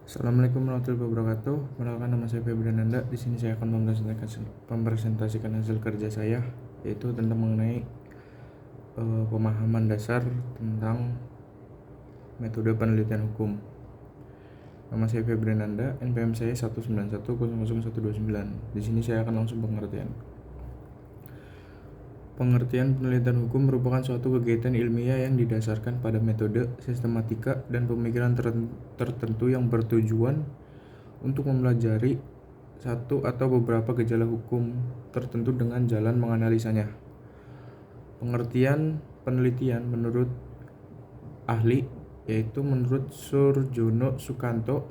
Assalamualaikum warahmatullahi wabarakatuh. Perkenalkan, nama saya Febri Nanda. Di sini saya akan mempresentasikan hasil kerja saya, yaitu tentang mengenai pemahaman dasar tentang metode penelitian hukum. Nama saya Febri Nanda, NPM saya 191000129. Di sini saya akan langsung pengertian. Pengertian penelitian hukum merupakan suatu kegiatan ilmiah yang didasarkan pada metode, sistematika, dan pemikiran tertentu yang bertujuan untuk mempelajari satu atau beberapa gejala hukum tertentu dengan jalan menganalisanya. Pengertian penelitian menurut ahli, yaitu menurut Surjono Sukanto,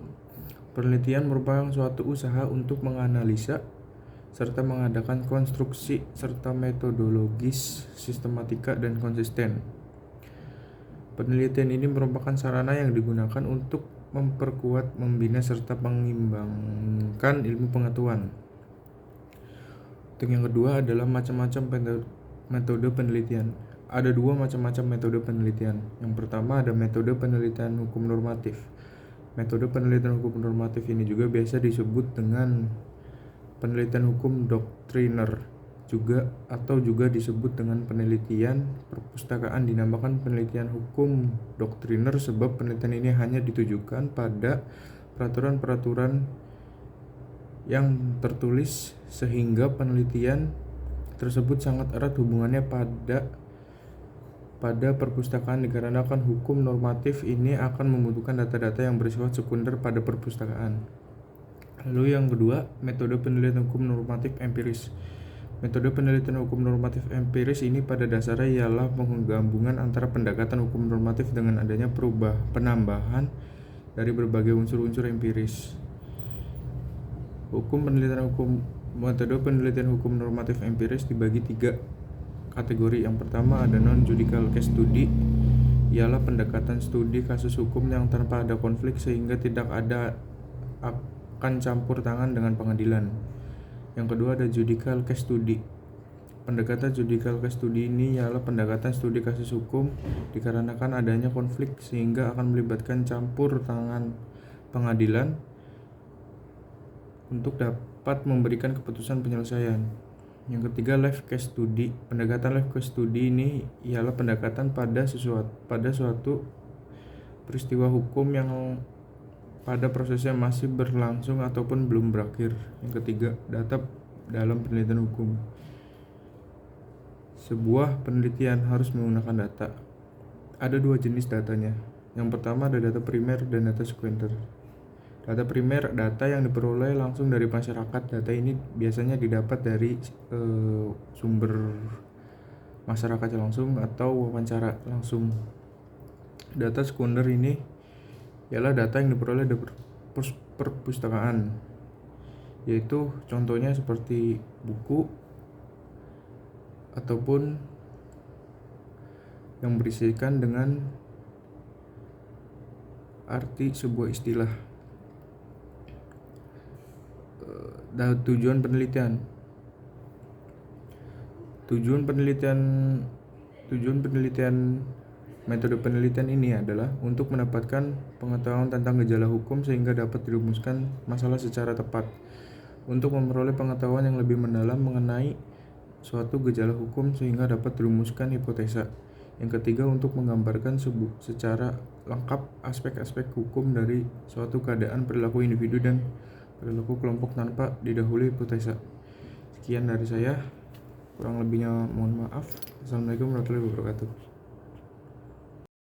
penelitian merupakan suatu usaha untuk menganalisa serta mengadakan konstruksi serta metodologis, sistematika, dan konsisten. Penelitian ini merupakan sarana yang digunakan untuk memperkuat, membina, serta mengembangkan ilmu pengetahuan. Untuk yang kedua adalah macam-macam metode penelitian. Ada dua macam-macam metode penelitian. Yang pertama ada metode penelitian hukum normatif. Metode penelitian hukum normatif ini juga biasa disebut dengan penelitian hukum doktriner atau juga disebut dengan penelitian perpustakaan. Dinamakan penelitian hukum doktriner sebab penelitian ini hanya ditujukan pada peraturan-peraturan yang tertulis, sehingga penelitian tersebut sangat erat hubungannya pada perpustakaan, dikarenakan hukum normatif ini akan membutuhkan data-data yang bersifat sekunder pada perpustakaan. Lalu yang kedua, metode penelitian hukum normatif empiris. Metode penelitian hukum normatif empiris ini pada dasarnya ialah penggabungan antara pendekatan hukum normatif dengan adanya penambahan dari berbagai unsur-unsur empiris. Metode penelitian hukum normatif empiris dibagi 3 kategori. Yang pertama ada non-judicial case study, ialah pendekatan studi kasus hukum yang tanpa ada konflik sehingga tidak ada akan campur tangan dengan pengadilan. Yang kedua ada judicial case study. Pendekatan judicial case study ini ialah pendekatan studi kasus hukum dikarenakan adanya konflik sehingga akan melibatkan campur tangan pengadilan untuk dapat memberikan keputusan penyelesaian. Yang ketiga live case study. Pendekatan live case study ini ialah pendekatan pada suatu peristiwa hukum yang pada prosesnya masih berlangsung ataupun belum berakhir. Yang ketiga, data dalam penelitian hukum. Sebuah penelitian harus menggunakan data. Ada 2 jenis datanya. Yang pertama ada data primer dan data sekunder. Data primer, data yang diperoleh langsung dari masyarakat. Data ini biasanya didapat dari sumber masyarakat langsung atau wawancara langsung. Data sekunder ini ialah data yang diperoleh dari perpustakaan, yaitu contohnya seperti buku ataupun yang berisikan dengan arti sebuah istilah. Tujuan penelitian metode penelitian ini adalah untuk mendapatkan pengetahuan tentang gejala hukum sehingga dapat dirumuskan masalah secara tepat. Untuk memperoleh pengetahuan yang lebih mendalam mengenai suatu gejala hukum sehingga dapat dirumuskan hipotesa. Yang ketiga, untuk menggambarkan secara lengkap aspek-aspek hukum dari suatu keadaan perilaku individu dan perilaku kelompok tanpa didahului hipotesa. Sekian dari saya, kurang lebihnya mohon maaf. Assalamualaikum warahmatullahi wabarakatuh.